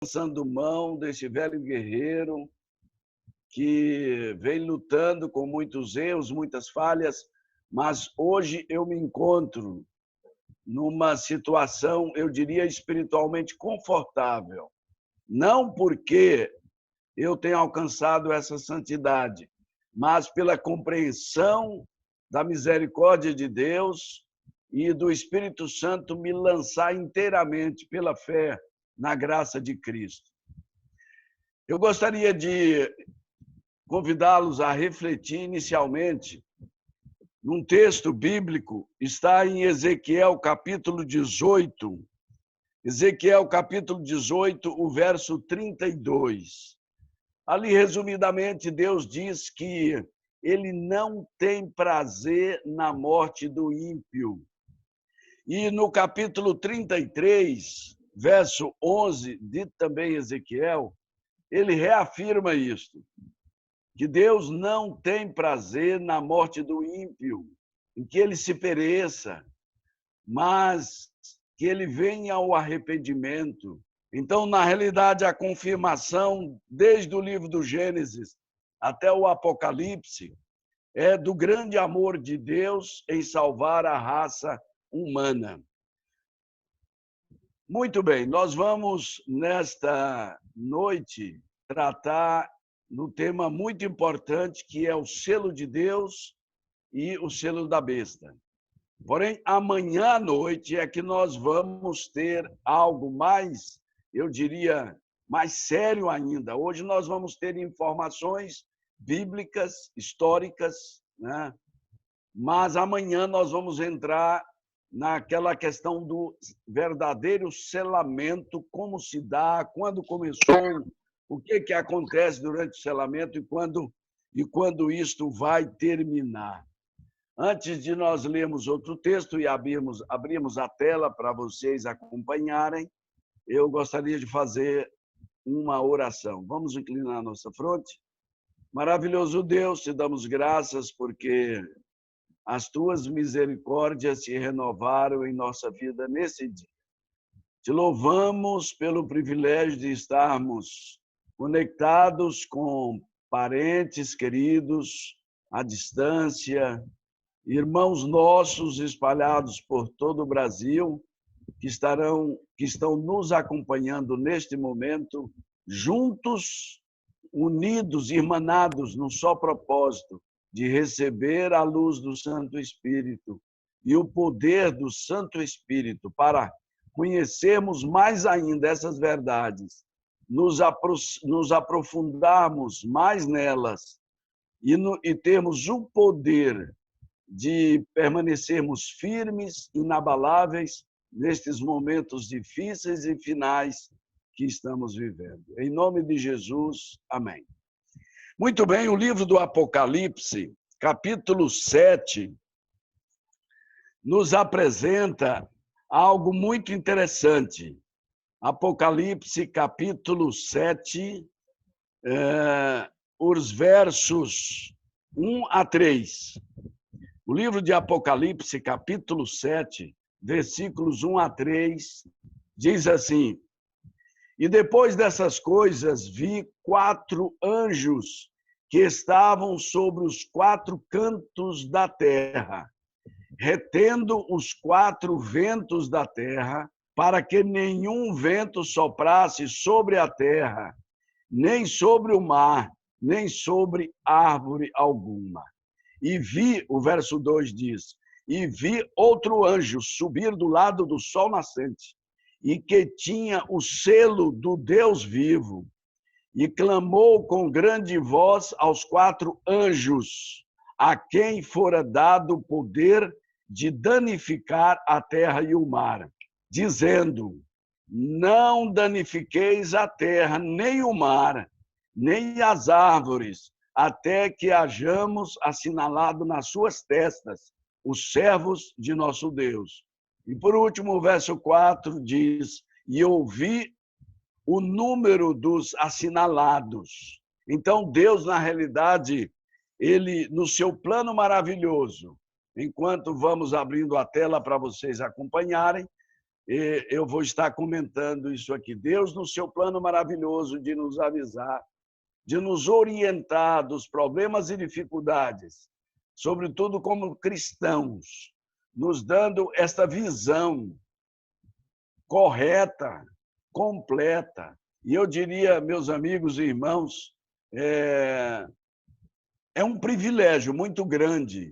lançando mão desse velho guerreiro que vem lutando com muitos erros, muitas falhas, mas hoje eu me encontro numa situação, eu diria, espiritualmente confortável. Não porque eu tenha alcançado essa santidade, mas pela compreensão da misericórdia de Deus e do Espírito Santo me lançar inteiramente pela fé na graça de Cristo. Eu gostaria de convidá-los a refletir inicialmente num texto bíblico, está em Ezequiel capítulo 18. Ezequiel capítulo 18, o verso 32. Ali, resumidamente, Deus diz que ele não tem prazer na morte do ímpio. E no capítulo 33, verso 11, dito também Ezequiel, ele reafirma isto, que Deus não tem prazer na morte do ímpio, em que ele se pereça, mas que ele venha ao arrependimento. Então, na realidade, a confirmação, desde o livro do Gênesis até o Apocalipse, é do grande amor de Deus em salvar a raça humana. Muito bem, nós vamos, nesta noite, tratar no tema muito importante, que é o selo de Deus e o selo da besta. Porém, amanhã à noite é que nós vamos ter algo mais, eu diria, mais sério ainda. Hoje nós vamos ter informações bíblicas, históricas, né? Mas amanhã nós vamos entrar naquela questão do verdadeiro selamento, como se dá, quando começou, o que acontece durante o selamento e quando isto vai terminar. Antes de nós lermos outro texto e abrirmos a tela para vocês acompanharem, eu gostaria de fazer uma oração. Vamos inclinar a nossa fronte? Maravilhoso Deus, te damos graças porque as tuas misericórdias se renovaram em nossa vida nesse dia. Te louvamos pelo privilégio de estarmos conectados com parentes queridos à distância, irmãos nossos espalhados por todo o Brasil, que estão nos acompanhando neste momento, juntos, unidos, irmanados num só propósito, de receber a luz do Santo Espírito e o poder do Santo Espírito para conhecermos mais ainda essas verdades, nos aprofundarmos mais nelas e termos o poder de permanecermos firmes, inabaláveis, nestes momentos difíceis e finais que estamos vivendo. Em nome de Jesus, amém. Muito bem, o livro do Apocalipse, capítulo 7, nos apresenta algo muito interessante. Apocalipse, capítulo 7, os versos 1 a 3. O livro de Apocalipse, capítulo 7, versículos 1 a 3, diz assim: E depois dessas coisas vi 4 anjos que estavam sobre os 4 cantos da terra, retendo os 4 ventos da terra, para que nenhum vento soprasse sobre a terra, nem sobre o mar, nem sobre árvore alguma. E vi, o verso 2 diz, e vi outro anjo subir do lado do sol nascente, e que tinha o selo do Deus vivo, e clamou com grande voz aos 4 anjos, a quem fora dado o poder de danificar a terra e o mar, dizendo: Não danifiqueis a terra, nem o mar, nem as árvores, até que hajamos assinalado nas suas testas os servos de nosso Deus. E por último, o verso 4 diz: E ouvi o número dos assinalados. Então, Deus, na realidade, ele, no seu plano maravilhoso, enquanto vamos abrindo a tela para vocês acompanharem, eu vou estar comentando isso aqui. Deus, no seu plano maravilhoso de nos avisar, de nos orientar dos problemas e dificuldades, sobretudo como cristãos, nos dando esta visão correta, completa. E eu diria, meus amigos e irmãos, é um privilégio muito grande,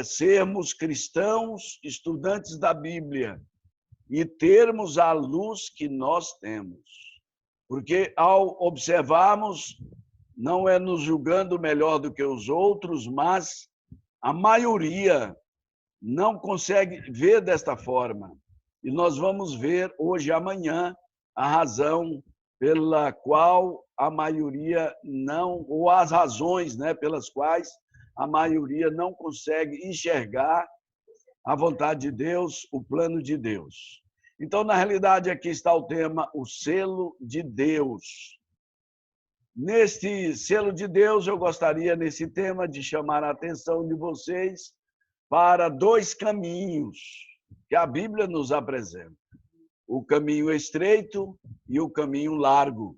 sermos cristãos, estudantes da Bíblia, e termos a luz que nós temos. Porque, ao observarmos, não é nos julgando melhor do que os outros, mas a maioria não consegue ver desta forma. E nós vamos ver hoje e amanhã a razão pela qual a maioria não, ou as razões, né, pelas quais a maioria não consegue enxergar a vontade de Deus, o plano de Deus. Então, na realidade, aqui está o tema, o selo de Deus. Neste selo de Deus, eu gostaria, nesse tema, de chamar a atenção de vocês para dois caminhos que a Bíblia nos apresenta: o caminho estreito e o caminho largo.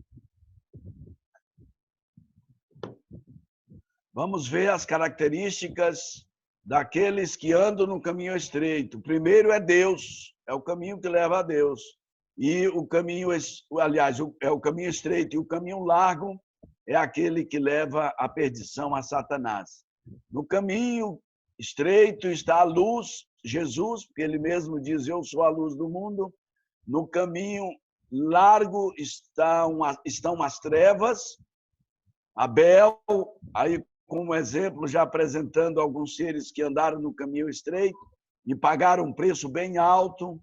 Vamos ver as características daqueles que andam no caminho estreito. O primeiro é Deus, é o caminho que leva a Deus. E o caminho, aliás, é o caminho estreito, e o caminho largo é aquele que leva à perdição, a Satanás. No caminho estreito está a luz, Jesus, porque ele mesmo diz, eu sou a luz do mundo. No caminho largo estão as trevas. Abel, aí como exemplo, já apresentando alguns seres que andaram no caminho estreito e pagaram um preço bem alto.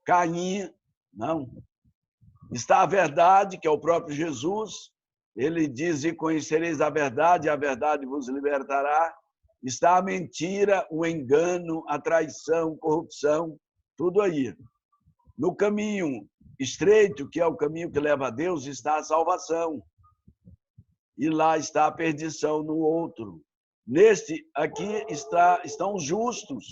Caim, não. Está a verdade, que é o próprio Jesus. Ele diz, e conhecereis a verdade vos libertará. Está a mentira, o engano, a traição, corrupção, tudo aí. No caminho estreito, que é o caminho que leva a Deus, está a salvação. E lá está a perdição no outro. Neste aqui estão os justos,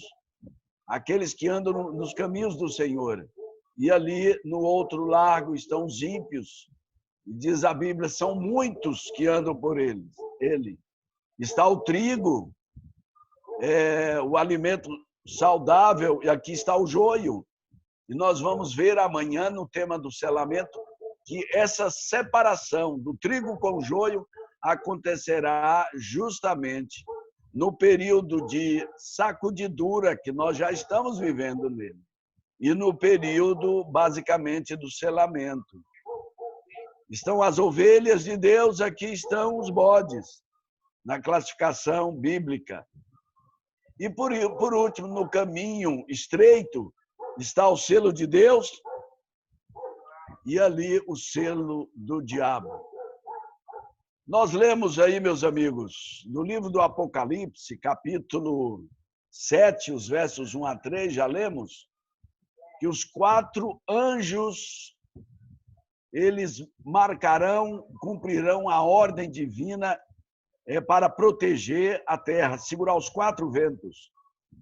aqueles que andam nos caminhos do Senhor. E ali no outro largo estão os ímpios. E diz a Bíblia, são muitos que andam por ele. Está o trigo, o alimento saudável, e aqui está o joio. E nós vamos ver amanhã, no tema do selamento, que essa separação do trigo com o joio acontecerá justamente no período de sacudidura que nós já estamos vivendo nele, e no período, basicamente, do selamento. Estão as ovelhas de Deus, aqui estão os bodes, na classificação bíblica. E, por último, no caminho estreito, está o selo de Deus e ali o selo do diabo. Nós lemos aí, meus amigos, no livro do Apocalipse, capítulo 7, os versos 1 a 3, já lemos, que os 4 anjos, eles cumprirão a ordem divina para proteger a terra, segurar os 4 ventos.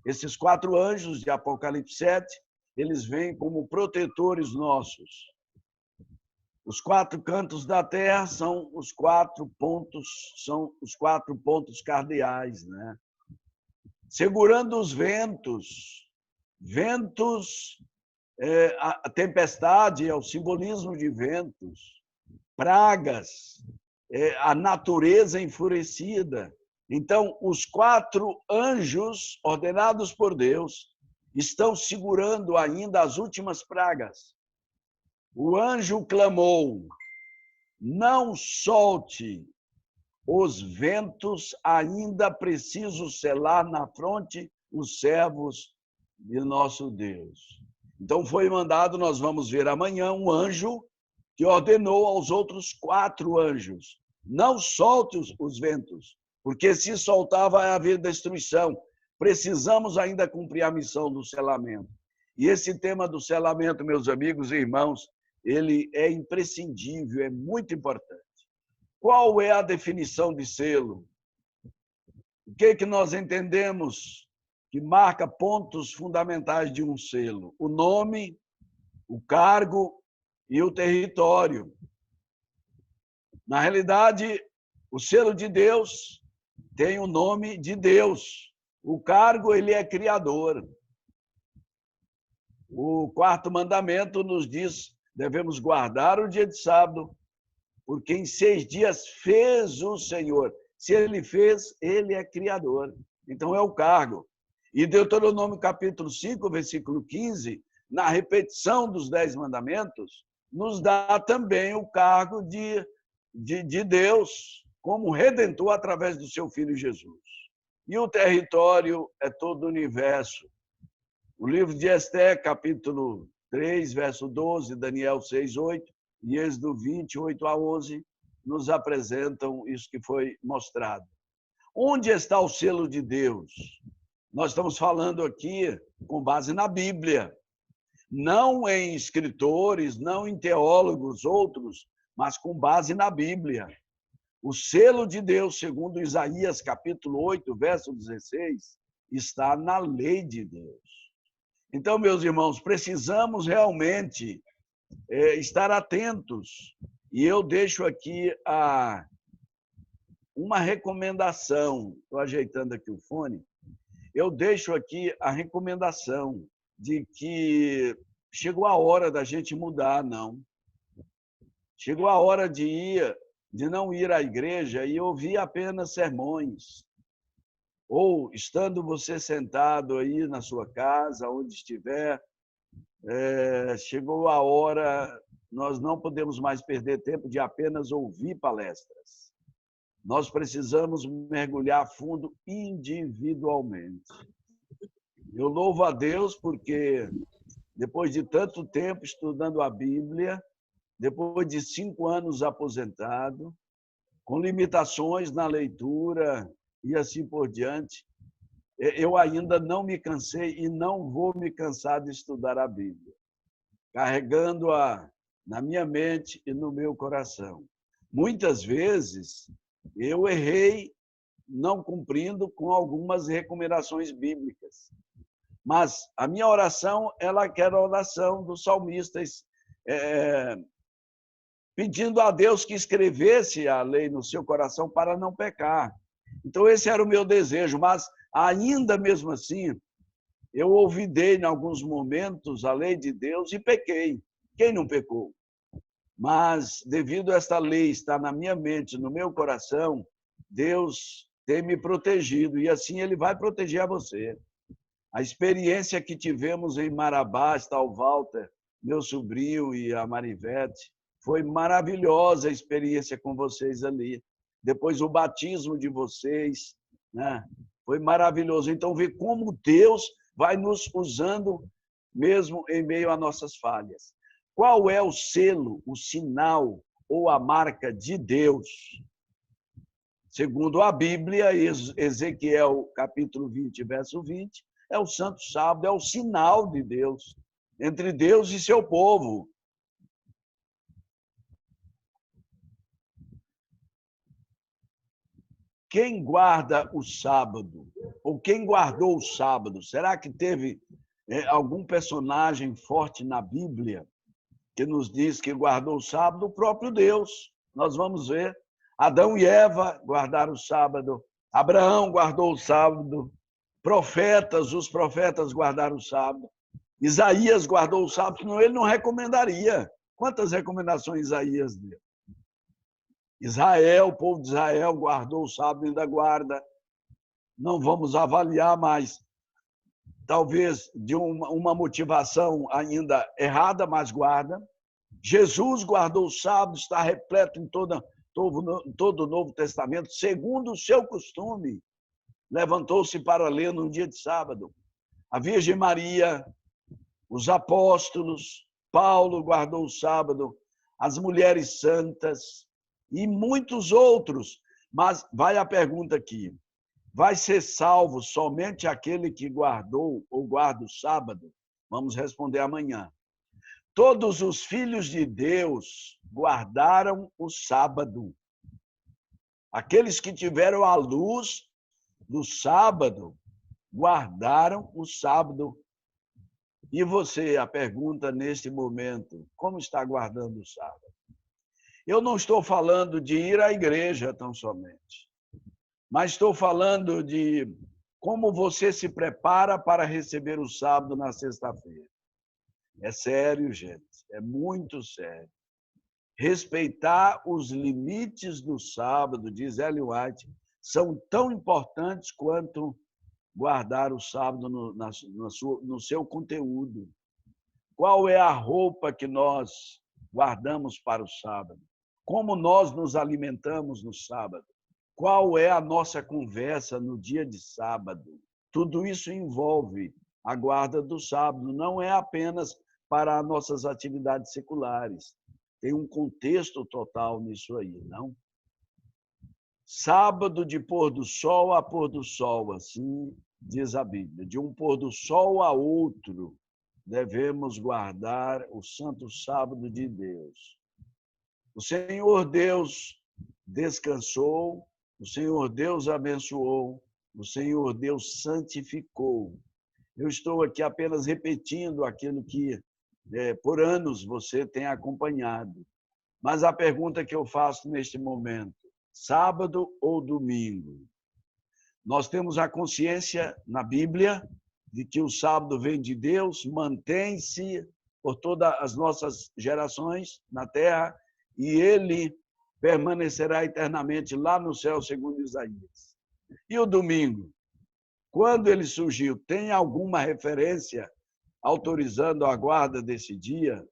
Esses 4 anjos de Apocalipse 7, eles vêm como protetores nossos. Os 4 cantos da terra são os 4 pontos cardeais, né? Segurando os ventos. A tempestade é o simbolismo de ventos. Pragas, a natureza enfurecida. Então, os 4 anjos ordenados por Deus estão segurando ainda as últimas pragas. O anjo clamou, não solte os ventos, ainda preciso selar na fronte os servos de nosso Deus. Então foi mandado, nós vamos ver amanhã, um anjo que ordenou aos outros 4 anjos, não solte os ventos, porque se soltar vai haver destruição. Precisamos ainda cumprir a missão do selamento. E esse tema do selamento, meus amigos e irmãos, ele é imprescindível, é muito importante. Qual é a definição de selo? O que nós entendemos que marca pontos fundamentais de um selo: o nome, o cargo e o território. Na realidade, o selo de Deus tem o nome de Deus. O cargo, ele é criador. O quarto mandamento nos diz: devemos guardar o dia de sábado, porque em 6 dias fez o Senhor. Se ele fez, ele é criador. Então é o cargo. E Deuteronômio capítulo 5, versículo 15, na repetição dos 10 mandamentos, nos dá também o cargo de Deus como redentor através do seu Filho Jesus. E o território é todo o universo. O livro de Esté, capítulo 3, verso 12, Daniel 6, 8 e Êxodo 20, 8 a 11, nos apresentam isso que foi mostrado. Onde está o selo de Deus? Nós estamos falando aqui com base na Bíblia, não em escritores, não em teólogos outros, mas com base na Bíblia. O selo de Deus, segundo Isaías capítulo 8, verso 16, está na lei de Deus. Então, meus irmãos, precisamos realmente estar atentos. E eu deixo aqui uma recomendação. Estou ajeitando aqui o fone. Eu deixo aqui a recomendação de que chegou a hora da gente mudar, não. Chegou a hora de não ir à igreja e ouvir apenas sermões. Ou, estando você sentado aí na sua casa, onde estiver, chegou a hora, nós não podemos mais perder tempo de apenas ouvir palestras. Nós precisamos mergulhar fundo individualmente. Eu louvo a Deus porque, depois de tanto tempo estudando a Bíblia, depois de 5 anos aposentado, com limitações na leitura e assim por diante, eu ainda não me cansei e não vou me cansar de estudar a Bíblia, carregando-a na minha mente e no meu coração. Muitas vezes eu errei não cumprindo com algumas recomendações bíblicas, mas a minha oração, ela era a oração dos salmistas, pedindo a Deus que escrevesse a lei no seu coração para não pecar. Então, esse era o meu desejo, mas ainda mesmo assim, eu olvidei em alguns momentos a lei de Deus e pequei. Quem não pecou? Mas, devido a esta lei estar na minha mente, no meu coração, Deus tem me protegido e assim Ele vai proteger a você. A experiência que tivemos em Marabá, está o Walter, meu sobrinho, e a Marivete, foi maravilhosa a experiência com vocês ali. Depois o batismo de vocês, né? Foi maravilhoso. Então, ver como Deus vai nos usando mesmo em meio a nossas falhas. Qual é o selo, o sinal ou a marca de Deus? Segundo a Bíblia, Ezequiel capítulo 20, verso 20, é o Santo Sábado, é o sinal de Deus, entre Deus e seu povo. Quem guarda o sábado? Ou quem guardou o sábado? Será que teve algum personagem forte na Bíblia que nos diz que guardou o sábado? O próprio Deus. Nós vamos ver. Adão e Eva guardaram o sábado. Abraão guardou o sábado. Os profetas guardaram o sábado. Isaías guardou o sábado, senão ele não recomendaria. Quantas recomendações Isaías deu? Israel, o povo de Israel guardou o sábado e ainda guarda. Não vamos avaliar mais, talvez de uma motivação ainda errada, mas guarda. Jesus guardou o sábado, está repleto em todo o Novo Testamento, segundo o seu costume. Levantou-se para ler num dia de sábado. A Virgem Maria, os apóstolos, Paulo guardou o sábado, as mulheres santas e muitos outros. Mas vai a pergunta aqui: vai ser salvo somente aquele que guardou ou guarda o sábado? Vamos responder amanhã. Todos os filhos de Deus guardaram o sábado. Aqueles que tiveram a luz do sábado guardaram o sábado. E você, a pergunta neste momento, como está guardando o sábado? Eu não estou falando de ir à igreja tão somente, mas estou falando de como você se prepara para receber o sábado na sexta-feira. É sério, gente, é muito sério. Respeitar os limites do sábado, diz Ellen White, são tão importantes quanto guardar o sábado no seu conteúdo. Qual é a roupa que nós guardamos para o sábado? Como nós nos alimentamos no sábado? Qual é a nossa conversa no dia de sábado? Tudo isso envolve a guarda do sábado, não é apenas para as nossas atividades seculares. Tem um contexto total nisso aí, não? Sábado de pôr do sol a pôr do sol, assim diz a Bíblia. De um pôr do sol a outro, devemos guardar o santo sábado de Deus. O Senhor Deus descansou, o Senhor Deus abençoou, o Senhor Deus santificou. Eu estou aqui apenas repetindo aquilo que, por anos, você tem acompanhado. Mas a pergunta que eu faço neste momento, sábado ou domingo? Nós temos a consciência na Bíblia de que o sábado vem de Deus, mantém-se por todas as nossas gerações na terra e ele permanecerá eternamente lá no céu, segundo Isaías. E o domingo? Quando ele surgiu, tem alguma referência autorizando a guarda desse dia?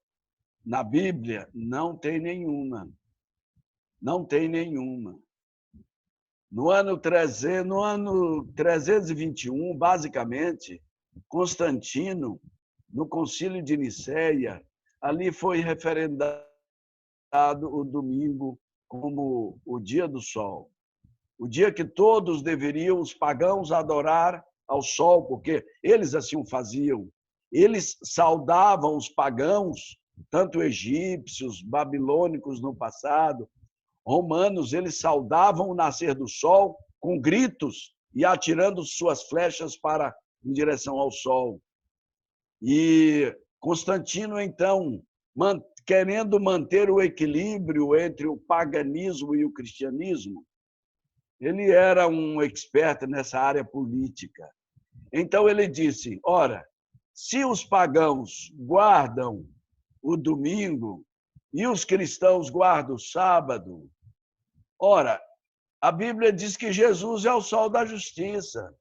Na Bíblia, não tem nenhuma. Não tem nenhuma. No ano 321, basicamente, Constantino, no Concílio de Nicéia, ali foi referendado o domingo como o dia do sol. O dia que todos deveriam, os pagãos, adorar ao sol, porque eles assim o faziam. Eles saudavam os pagãos, tanto egípcios, babilônicos no passado, romanos, eles saudavam o nascer do sol com gritos e atirando suas flechas em direção ao sol. E Constantino, então, querendo manter o equilíbrio entre o paganismo e o cristianismo, ele era um expert nessa área política. Então ele disse, ora, se os pagãos guardam o domingo e os cristãos guardam o sábado, ora, a Bíblia diz que Jesus é o sol da justiça.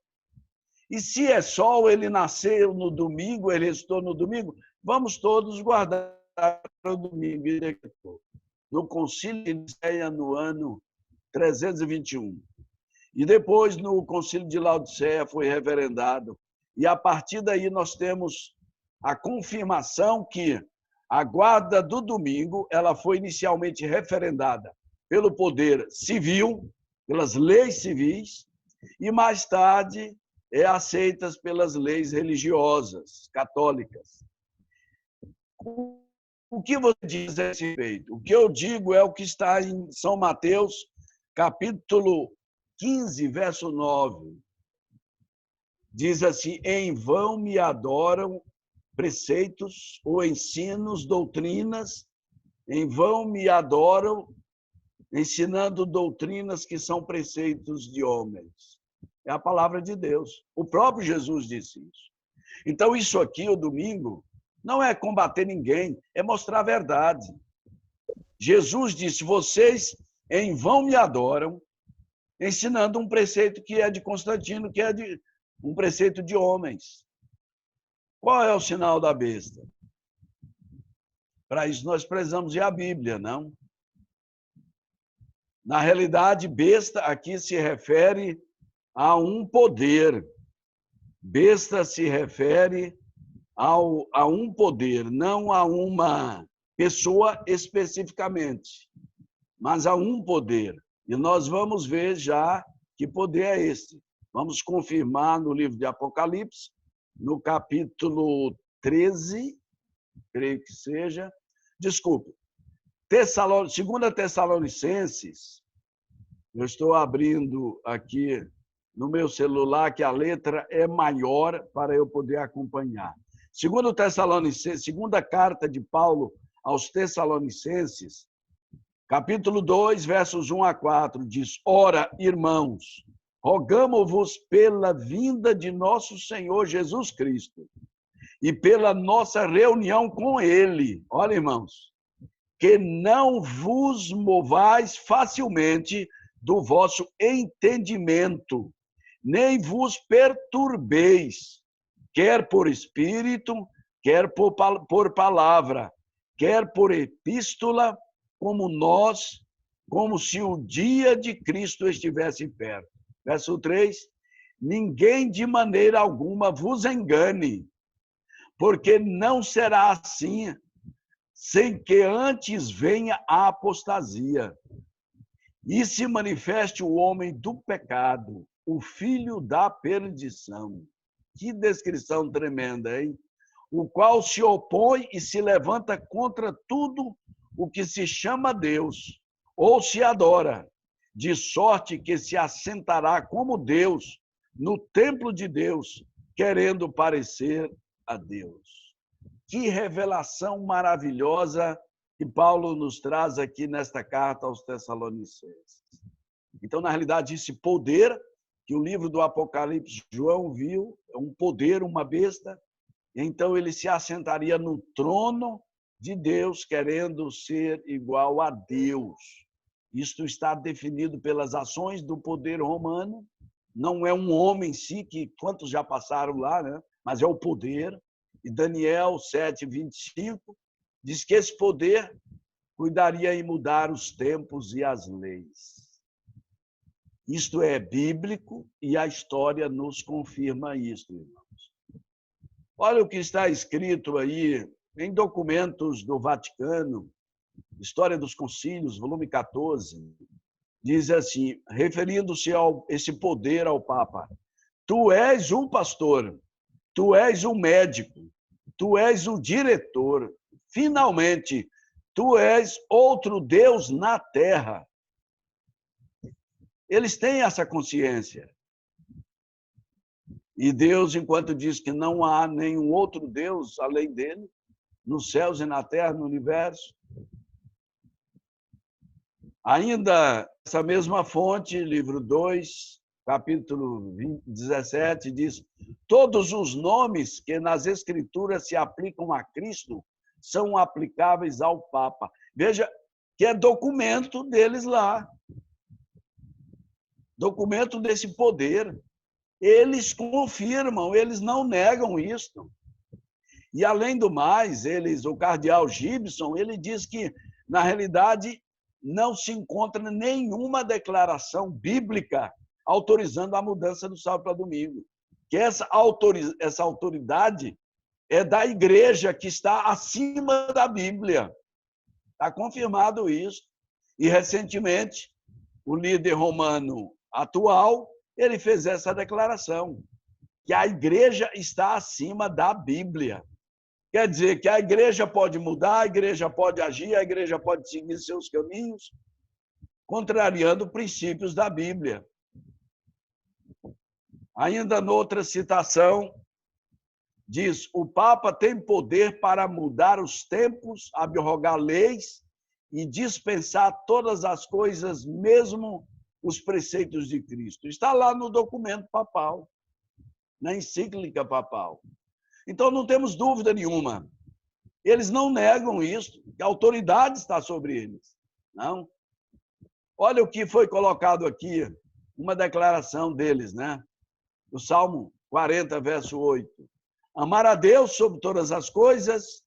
E se é sol, ele nasceu no domingo, ele restou no domingo, vamos todos guardar o domingo. No Concílio de Nicéia, no ano 321. E depois, no Concílio de Laodiceia, foi referendado. E, a partir daí, nós temos a confirmação que a guarda do domingo ela foi inicialmente referendada pelo poder civil, pelas leis civis, e, mais tarde, aceitas pelas leis religiosas, católicas. O que você diz a esse respeito? O que eu digo é o que está em São Mateus, capítulo 15, verso 9. Diz assim, em vão me adoram preceitos ou ensinos, doutrinas, em vão me adoram ensinando doutrinas que são preceitos de homens. É a palavra de Deus. O próprio Jesus disse isso. Então, isso aqui, o domingo, não é combater ninguém, é mostrar a verdade. Jesus disse, vocês em vão me adoram, ensinando um preceito que é de Constantino, que é um preceito de homens. Qual é o sinal da besta? Para isso nós precisamos ir à Bíblia, não? Na realidade, besta aqui se refere a um poder. Besta se refere a um poder, não a uma pessoa especificamente, mas a um poder. E nós vamos ver já que poder é esse. Vamos confirmar no livro de Apocalipse, no capítulo 13, creio que seja. Desculpe, 2 Tessalonicenses, eu estou abrindo aqui no meu celular, que a letra é maior para eu poder acompanhar. Segunda carta de Paulo aos Tessalonicenses, capítulo 2, versos 1 a 4, diz: Ora, irmãos, rogamo-vos pela vinda de nosso Senhor Jesus Cristo e pela nossa reunião com Ele. Olha, irmãos, que não vos movais facilmente do vosso entendimento, nem vos perturbeis, quer por espírito, quer por palavra, quer por epístola, como se o dia de Cristo estivesse perto. Verso 3, ninguém de maneira alguma vos engane, porque não será assim, sem que antes venha a apostasia e se manifeste o homem do pecado, o filho da perdição. Que descrição tremenda, hein? O qual se opõe e se levanta contra tudo o que se chama Deus, ou se adora, de sorte que se assentará como Deus no templo de Deus, querendo parecer a Deus. Que revelação maravilhosa que Paulo nos traz aqui nesta carta aos Tessalonicenses. Então, na realidade, esse poder que o livro do Apocalipse, João viu, é um poder, uma besta, então ele se assentaria no trono de Deus, querendo ser igual a Deus. Isto está definido pelas ações do poder romano, não é um homem em si, que quantos já passaram lá, né? Mas é o poder. E Daniel 7:25 diz que esse poder cuidaria em mudar os tempos e as leis. Isto é bíblico e a história nos confirma isso, irmãos. Olha o que está escrito aí em documentos do Vaticano, História dos Concílios, volume 14, diz assim, referindo-se a esse poder ao Papa: tu és um pastor, tu és um médico, tu és o diretor, finalmente, tu és outro Deus na terra. Eles têm essa consciência. E Deus, enquanto diz que não há nenhum outro Deus além dele, nos céus e na terra, no universo. Ainda essa mesma fonte, livro 2, capítulo 17, diz: todos os nomes que nas Escrituras se aplicam a Cristo são aplicáveis ao Papa. Veja que é documento deles lá. Documento desse poder. Eles confirmam, eles não negam isto. E, além do mais, o cardeal Gibson, ele diz que, na realidade, não se encontra nenhuma declaração bíblica autorizando a mudança do sábado para domingo. Que essa autoridade é da igreja, que está acima da Bíblia. Está confirmado isso. E, recentemente, o líder romano atual, ele fez essa declaração, que a igreja está acima da Bíblia. Quer dizer que a igreja pode mudar, a igreja pode agir, a igreja pode seguir seus caminhos, contrariando princípios da Bíblia. Ainda noutra citação, diz: o Papa tem poder para mudar os tempos, abrogar leis e dispensar todas as coisas, mesmo os preceitos de Cristo. Está lá no documento papal, na encíclica papal. Então, não temos dúvida nenhuma. Eles não negam isso, que a autoridade está sobre eles. Não. Olha o que foi colocado aqui, uma declaração deles, né? O Salmo 40, verso 8. Amar a Deus sobre todas as coisas,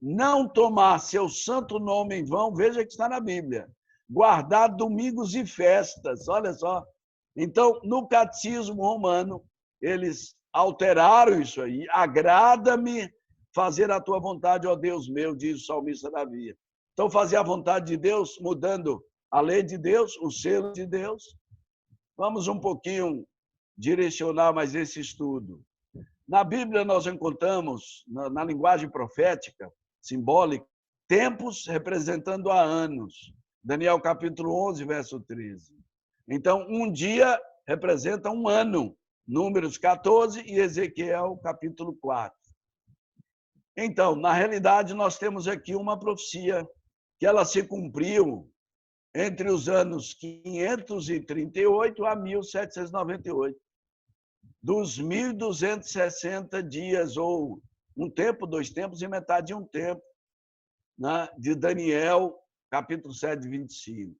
não tomar seu santo nome em vão, veja que está na Bíblia. Guardar domingos e festas, olha só. Então, no catecismo romano, eles alteraram isso aí. Agrada-me fazer a tua vontade, ó Deus meu, diz o salmista Davi. Então, fazer a vontade de Deus, mudando a lei de Deus, o selo de Deus. Vamos um pouquinho direcionar mais esse estudo. Na Bíblia, nós encontramos, na linguagem profética, simbólica, tempos representando a anos. Daniel capítulo 11, verso 13. Então, um dia representa um ano, Números 14 e Ezequiel capítulo 4. Então, na realidade, nós temos aqui uma profecia que ela se cumpriu entre os anos 538 a 1798. Dos 1.260 dias, ou um tempo, 2 tempos e metade de um tempo, né, de Daniel, capítulo 7, 25.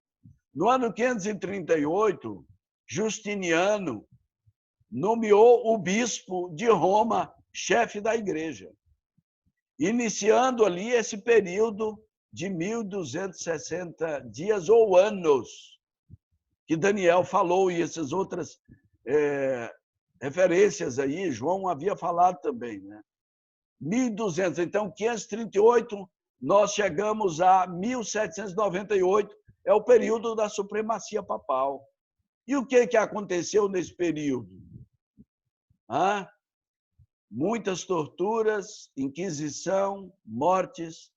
No ano 538, Justiniano nomeou o bispo de Roma chefe da igreja, iniciando ali esse período de 1.260 dias ou anos que Daniel falou, e essas outras referências aí, João havia falado também, né? 1.200, então 538, nós chegamos a 1798, é o período da supremacia papal. E o que aconteceu nesse período? Muitas torturas, inquisição, mortes,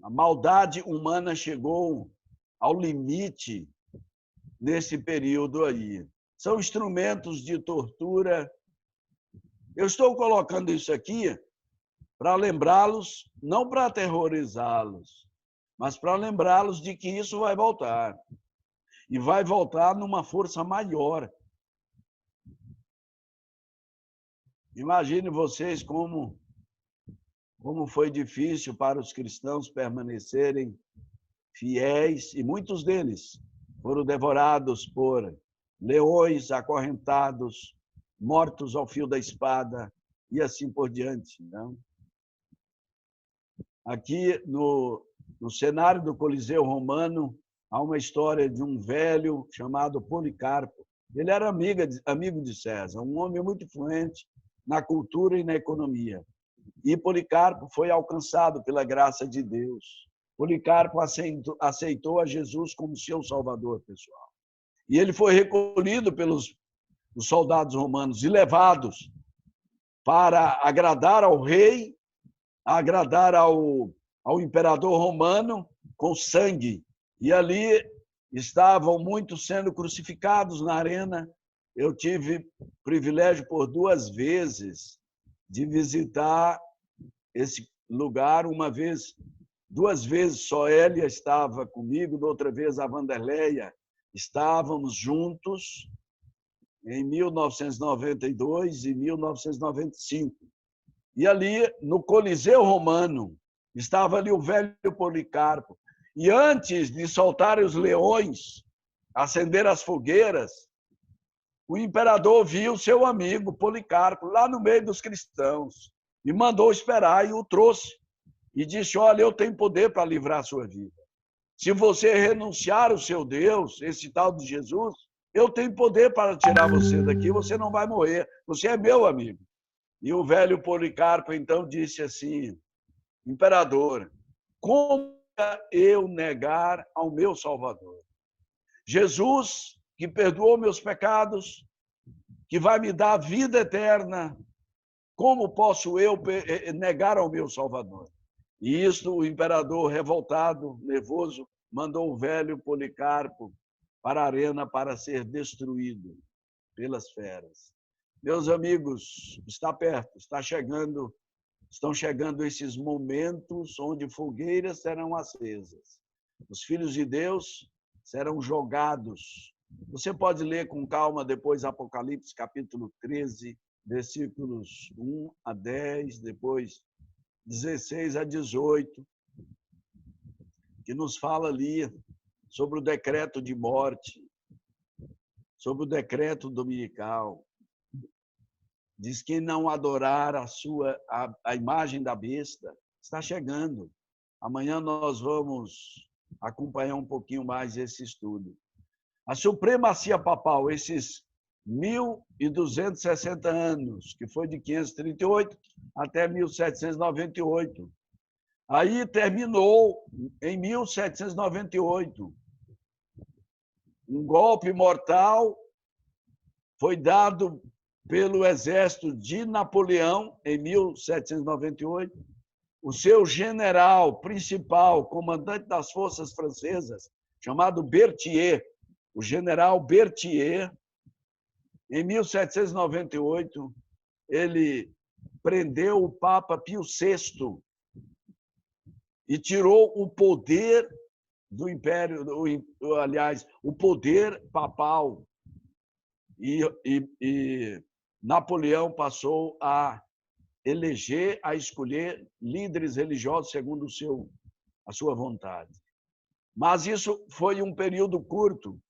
a maldade humana chegou ao limite nesse período aí. São instrumentos de tortura. Eu estou colocando isso aqui para lembrá-los, não para aterrorizá-los, mas para lembrá-los de que isso vai voltar. E vai voltar numa força maior. Imagine vocês como foi difícil para os cristãos permanecerem fiéis, e muitos deles foram devorados por leões, acorrentados, mortos ao fio da espada, e assim por diante. Não? Aqui no cenário do Coliseu Romano, há uma história de um velho chamado Policarpo. Ele era amigo de César, um homem muito influente na cultura e na economia. E Policarpo foi alcançado pela graça de Deus. Policarpo aceitou a Jesus como seu salvador pessoal. E ele foi recolhido pelos soldados romanos e levados para agradar ao rei, agradar ao imperador romano com sangue. E ali estavam muitos sendo crucificados na arena. Eu tive privilégio por 2 vezes de visitar esse lugar. Uma vez, 2 vezes só Hélia estava comigo, da outra vez a Vanderleia. Estávamos juntos em 1992 e 1995. E ali, no Coliseu Romano, estava ali o velho Policarpo. E antes de soltarem os leões, acender as fogueiras, o imperador viu seu amigo Policarpo lá no meio dos cristãos e mandou esperar e o trouxe. E disse, olha, eu tenho poder para livrar a sua vida. Se você renunciar ao seu Deus, esse tal de Jesus, eu tenho poder para tirar você daqui, você não vai morrer, você é meu amigo. E o velho Policarpo então disse assim, imperador, como eu negar ao meu Salvador? Jesus, que perdoou meus pecados, que vai me dar a vida eterna, como posso eu negar ao meu Salvador? E isto, o imperador, revoltado, nervoso, mandou o velho Policarpo para a arena para ser destruído pelas feras. Meus amigos, está perto, estão chegando esses momentos onde fogueiras serão acesas. Os filhos de Deus serão jogados. Você pode ler com calma depois Apocalipse, capítulo 13, versículos 1 a 10, depois 16 a 18, que nos fala ali sobre o decreto de morte, sobre o decreto dominical. Diz que quem não adorar a imagem da besta está chegando. Amanhã nós vamos acompanhar um pouquinho mais esse estudo. A supremacia papal, esses 1.260 anos, que foi de 538 até 1798. Aí terminou em 1798. Um golpe mortal foi dado pelo exército de Napoleão em 1798. O seu general principal, comandante das forças francesas, chamado Berthier, o general Berthier, Em 1798, ele prendeu o Papa Pio VI e tirou o poder do Império, aliás, o poder papal. E Napoleão passou a eleger, a escolher líderes religiosos segundo a sua vontade. Mas isso foi um período curto.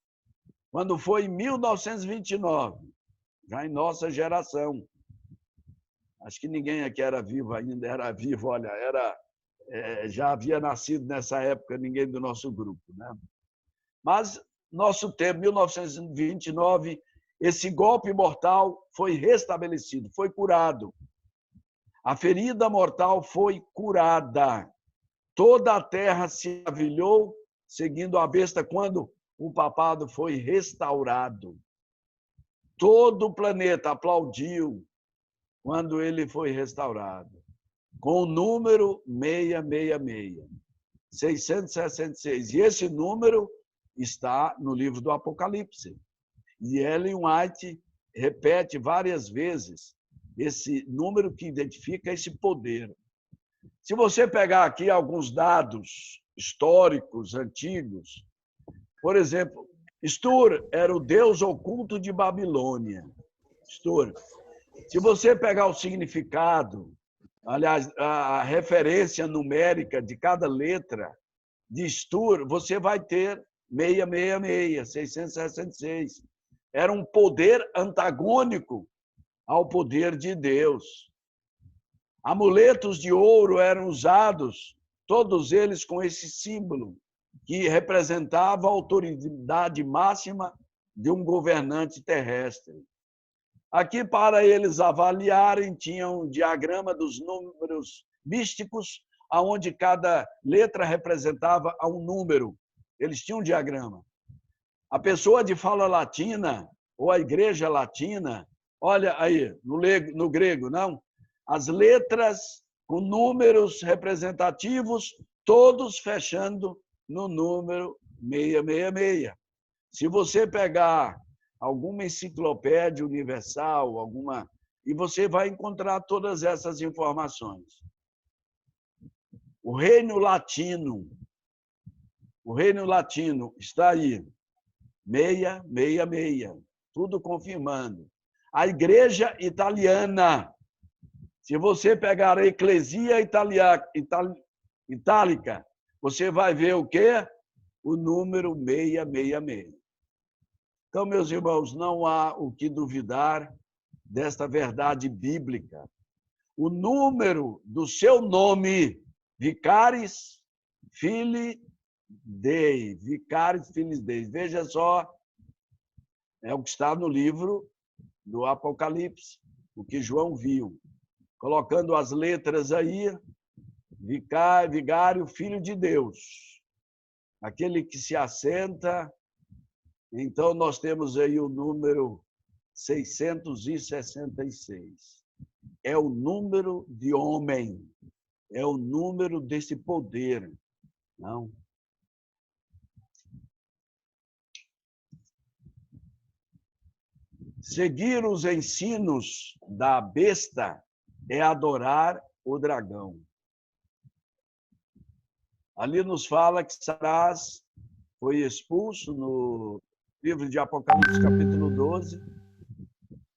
Quando foi em 1929, já em nossa geração, acho que ninguém aqui era vivo ainda, era vivo, olha, já havia nascido nessa época ninguém do nosso grupo, né? Mas nosso tempo, 1929, esse golpe mortal foi restabelecido, foi curado. A ferida mortal foi curada. Toda a terra se maravilhou seguindo a besta quando o papado foi restaurado. Todo o planeta aplaudiu quando ele foi restaurado, com o número 666, 666. E esse número está no livro do Apocalipse. E Ellen White repete várias vezes esse número que identifica esse poder. Se você pegar aqui alguns dados históricos antigos, por exemplo, Stur era o deus oculto de Babilônia. Stur. Se você pegar o significado, aliás, a referência numérica de cada letra de Stur, você vai ter 666, 666. Era um poder antagônico ao poder de Deus. Amuletos de ouro eram usados, todos eles com esse símbolo, que representava a autoridade máxima de um governante terrestre. Aqui, para eles avaliarem, tinha um diagrama dos números místicos, onde cada letra representava um número. Eles tinham um diagrama. A pessoa de fala latina, ou a igreja latina, olha aí, no grego, não? As letras com números representativos, todos fechando no número 666. Se você pegar alguma enciclopédia universal, e você vai encontrar todas essas informações. O reino latino está aí, 666, tudo confirmando. A igreja italiana, se você pegar a Eclesia Itálica, você vai ver o quê? O número 666. Então, meus irmãos, não há o que duvidar desta verdade bíblica. O número do seu nome, Vicaris Filii Dei, Vicaris Filii Dei. Veja só, é o que está no livro do Apocalipse, o que João viu. Colocando as letras aí, Vigário, Filho de Deus. Aquele que se assenta. Então, nós temos aí o número 666. É o número de homem, é o número desse poder. Não? Seguir os ensinos da besta é adorar o dragão. Ali nos fala que Satanás foi expulso no livro de Apocalipse, capítulo 12.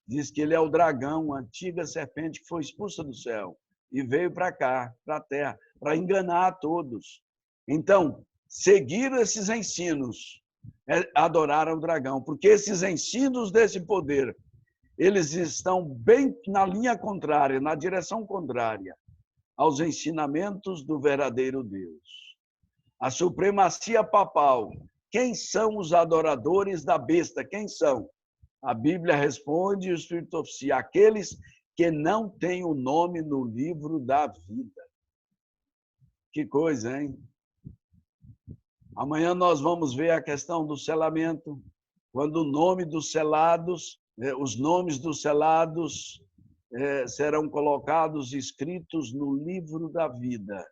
Diz que ele é o dragão, a antiga serpente que foi expulsa do céu e veio para cá, para a terra, para enganar a todos. Então, seguir esses ensinos é adorar ao dragão, porque esses ensinos desse poder, eles estão bem na linha contrária, na direção contrária aos ensinamentos do verdadeiro Deus. A supremacia papal. Quem são os adoradores da besta? Quem são? A Bíblia responde, o Espírito oficia, aqueles que não têm o nome no livro da vida. Que coisa, hein? Amanhã nós vamos ver a questão do selamento, quando o nome dos selados, os nomes dos selados serão colocados, escritos no livro da vida.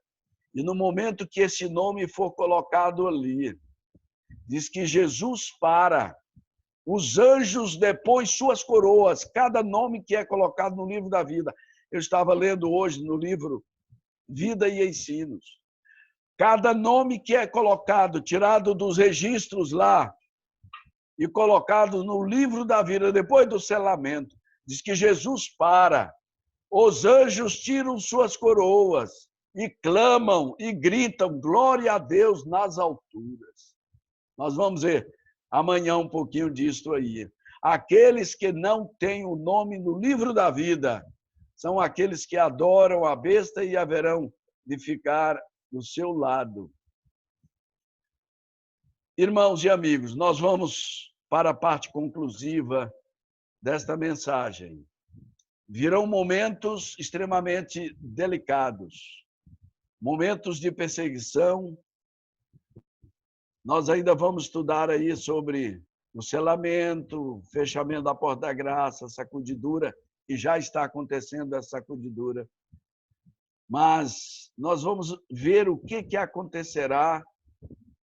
E no momento que esse nome for colocado ali, diz que Jesus para Os anjos depõem suas coroas, cada nome que é colocado no livro da vida. Eu estava lendo hoje no livro Vida e Ensinos. Cada nome que é colocado, tirado dos registros lá e colocado no livro da vida, depois do selamento, diz que Jesus para. Os anjos tiram suas coroas e clamam e gritam glória a Deus nas alturas. Nós vamos ver amanhã um pouquinho disso aí. Aqueles que não têm o nome no livro da vida são aqueles que adoram a besta e haverão de ficar do seu lado. Irmãos e amigos, nós vamos para a parte conclusiva desta mensagem. Virão momentos extremamente delicados, momentos de perseguição. Nós ainda vamos estudar aí sobre o selamento, fechamento da porta da graça, sacudidura, e já está acontecendo essa sacudidura. Mas nós vamos ver o que acontecerá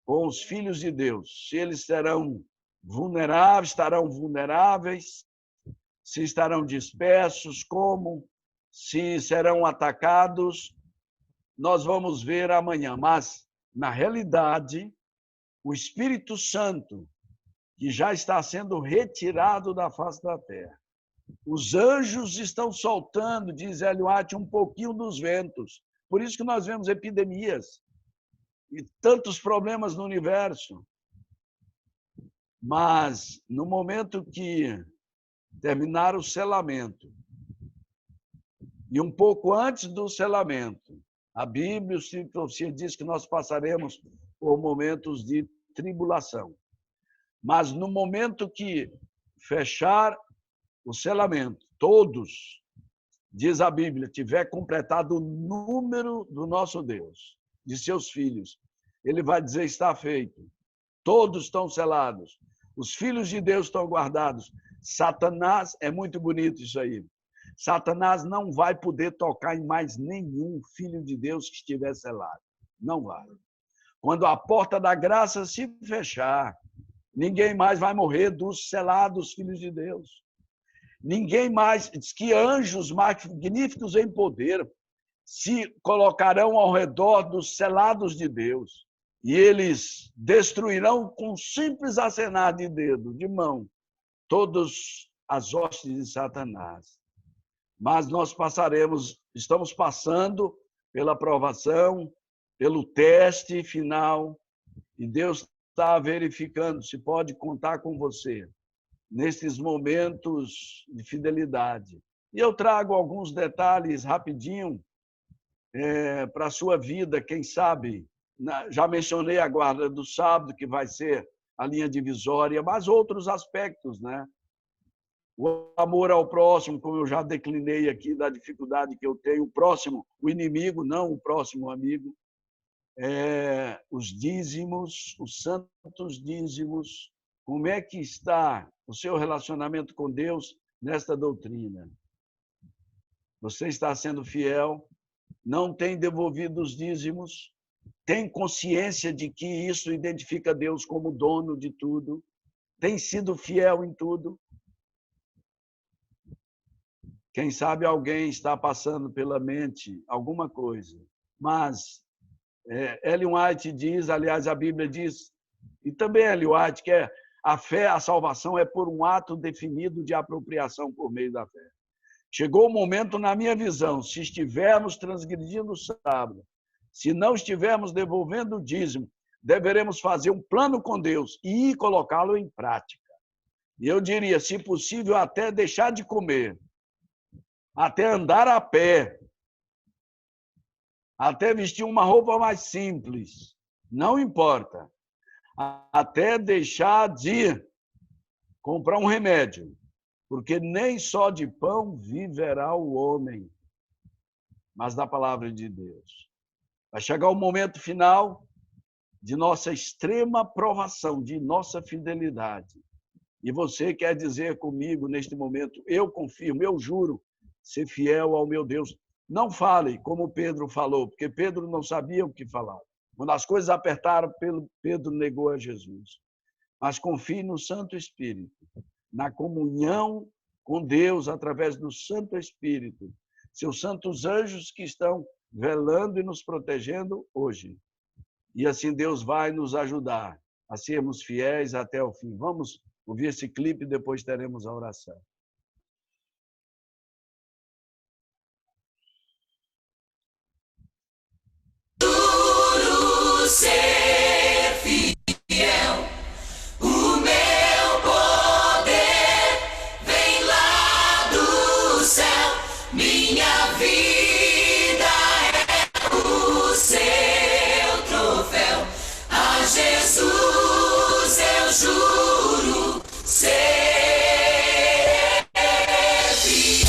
com os filhos de Deus. Se eles estarão vulneráveis, se estarão dispersos, como, se serão atacados, nós vamos ver amanhã. Mas, na realidade, o Espírito Santo, que já está sendo retirado da face da terra, os anjos estão soltando, diz Ellen White, um pouquinho dos ventos. Por isso que nós vemos epidemias e tantos problemas no universo. Mas, no momento que terminar o selamento, e um pouco antes do selamento, a Bíblia, a profecia diz que nós passaremos por momentos de tribulação. Mas no momento que fechar o selamento, todos, diz a Bíblia, tiver completado o número do nosso Deus, de seus filhos, ele vai dizer, está feito. Todos estão selados. Os filhos de Deus estão guardados. Satanás, é muito bonito isso aí. Satanás não vai poder tocar em mais nenhum filho de Deus que estiver selado. Não vai. Quando a porta da graça se fechar, ninguém mais vai morrer dos selados filhos de Deus. Ninguém mais, diz que anjos magníficos em poder se colocarão ao redor dos selados de Deus. E eles destruirão com simples acenar de dedo, de mão, todas as hostes de Satanás. Mas nós estamos passando pela provação, pelo teste final, e Deus está verificando se pode contar com você nesses momentos de fidelidade. E eu trago alguns detalhes rapidinho para a sua vida, quem sabe. Já mencionei a guarda do sábado, que vai ser a linha divisória, mas outros aspectos, né? O amor ao próximo, como eu já declinei aqui, da dificuldade que eu tenho, o próximo, o inimigo, não o próximo amigo. Os dízimos, os santos dízimos. Como é que está o seu relacionamento com Deus nesta doutrina? Você está sendo fiel? Não tem devolvido os dízimos? Tem consciência de que isso identifica Deus como dono de tudo? Tem sido fiel em tudo? Quem sabe alguém está passando pela mente alguma coisa. Mas Ellen White diz, aliás, a Bíblia diz, e também Ellen White, que a fé, a salvação é por um ato definido de apropriação por meio da fé. Chegou o momento, na minha visão, se estivermos transgredindo o sábado, se não estivermos devolvendo o dízimo, deveremos fazer um plano com Deus e colocá-lo em prática. E eu diria, se possível, até deixar de comer, até andar a pé, até vestir uma roupa mais simples, não importa. Até deixar de comprar um remédio, porque nem só de pão viverá o homem, mas da palavra de Deus. Vai chegar o momento final de nossa extrema provação, de nossa fidelidade. E você quer dizer comigo neste momento, eu confirmo, eu juro ser fiel ao meu Deus. Não fale como Pedro falou, porque Pedro não sabia o que falar. Quando as coisas apertaram, Pedro negou a Jesus. mas confie no Santo Espírito, na comunhão com Deus através do Santo Espírito, seus santos anjos que estão velando e nos protegendo hoje. E assim Deus vai nos ajudar a sermos fiéis até o fim. Vamos ouvir esse clipe e depois teremos a oração. Juro ser fiel, o meu poder vem lá do céu, minha vida é o seu troféu. A Jesus eu juro ser fiel.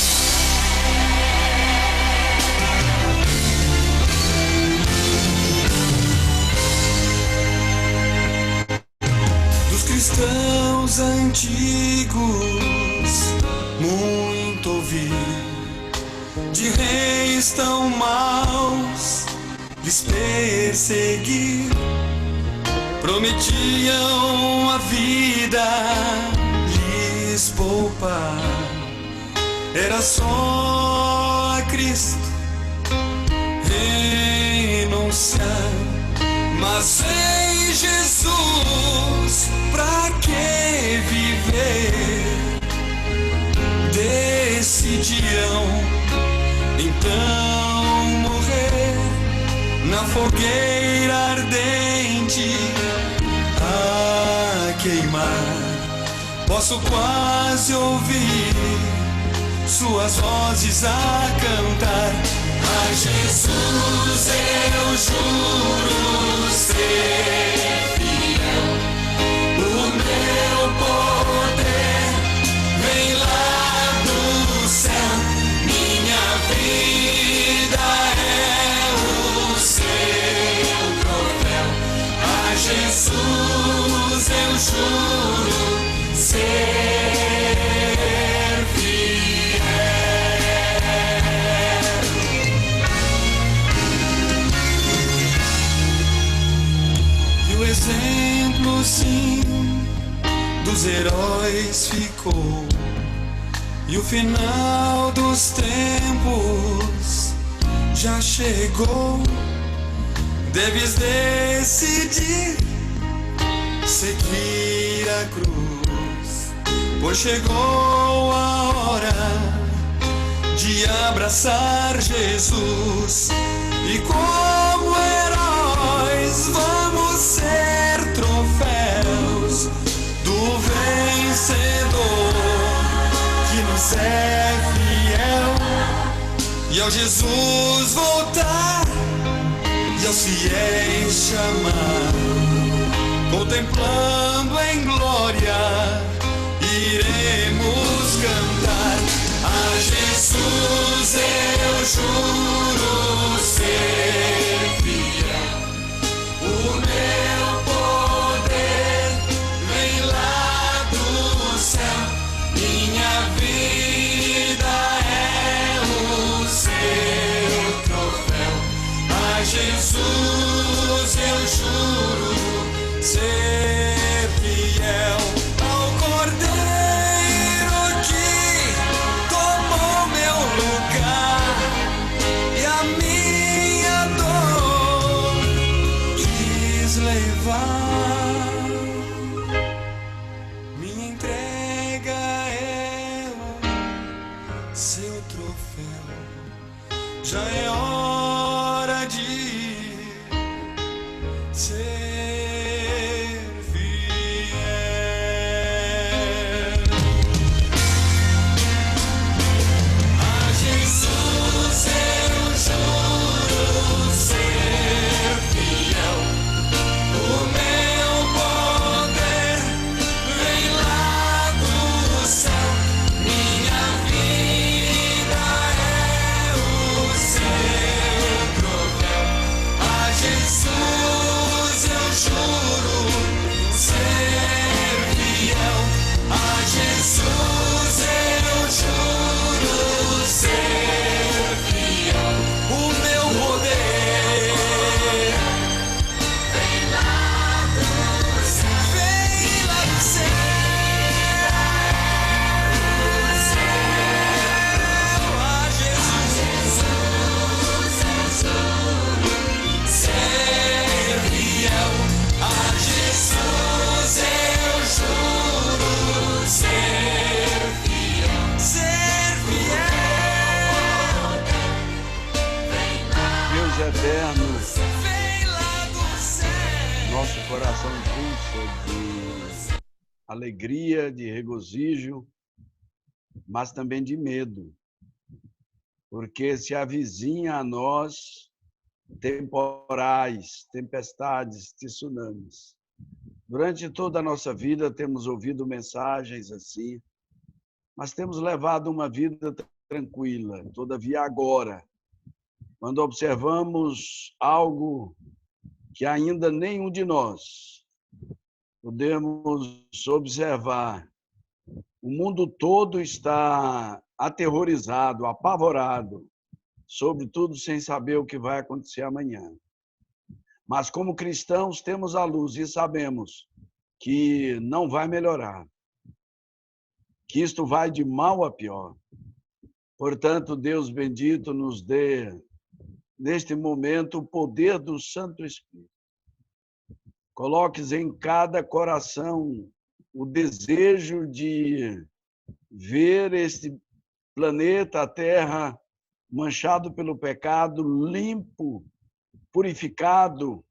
Dos cristãos antigos, muito ouvi, de reis tão maus, lhes perseguir. Prometiam a vida lhes poupar. Era só a Cristo renunciar. Mas em Jesus, pra que viver? Decidiram então morrer na fogueira ardente a queimar. Posso quase ouvir suas vozes a cantar. A Jesus eu juro ser fiel. O meu poder vem lá do céu. Minha vida é o seu troféu. A Jesus eu juro ser exemplo, sim, dos heróis ficou. E o final dos tempos já chegou. Deves decidir seguir a cruz, pois chegou a hora de abraçar Jesus. E como heróis vamos ser troféus do vencedor que nos é fiel. E ao Jesus voltar e aos fiéis chamar, contemplando em glória, iremos cantar. A Jesus eu juro ser fiel. O meu poder vem lá do céu. Minha vida é o seu troféu. A Jesus eu juro ser fiel. Ao Cordeiro que tomou meu lugar e a minha dor quis levar. Minha entrega é o seu troféu. Já é hora de ser fiel. A Jesus eu juro ser fiel. O meu poder vem lá do céu. Minha vida é o seu troféu. A Jesus coração pulsa de alegria, de regozijo, mas também de medo, porque se avizinha a nós temporais, tempestades, tsunamis. Durante toda a nossa vida temos ouvido mensagens assim, mas temos levado uma vida tranquila. Todavia agora, quando observamos algo que ainda nenhum de nós podemos observar, o mundo todo está aterrorizado, apavorado, sobretudo sem saber o que vai acontecer amanhã. Mas como cristãos temos a luz e sabemos que não vai melhorar, que isto vai de mal a pior. Portanto, Deus bendito nos dê, neste momento, o poder do Santo Espírito. Coloques em cada coração o desejo de ver este planeta, a Terra, manchado pelo pecado, limpo, purificado.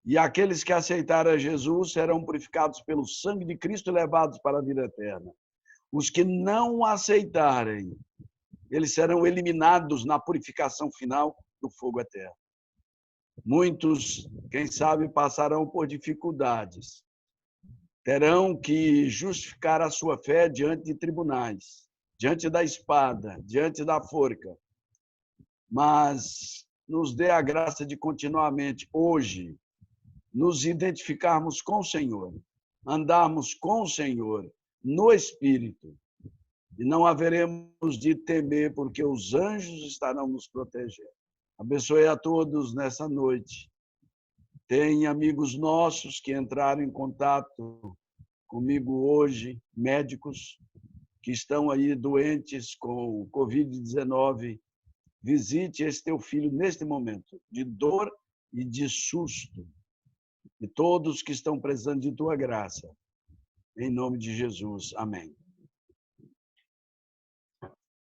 E aqueles que aceitaram a Jesus serão purificados pelo sangue de Cristo e levados para a vida eterna. Os que não aceitarem, eles serão eliminados na purificação final do fogo eterno. Muitos, quem sabe, passarão por dificuldades. Terão que justificar a sua fé diante de tribunais, diante da espada, diante da forca. Mas nos dê a graça de continuamente, hoje, nos identificarmos com o Senhor, andarmos com o Senhor no Espírito, e não haveremos de temer, porque os anjos estarão nos protegendo. Abençoe a todos nessa noite. Tem amigos nossos que entraram em contato comigo hoje, médicos, que estão aí doentes com o Covid-19. Visite esse teu filho neste momento de dor e de susto. E todos que estão precisando de tua graça. Em nome de Jesus. Amém.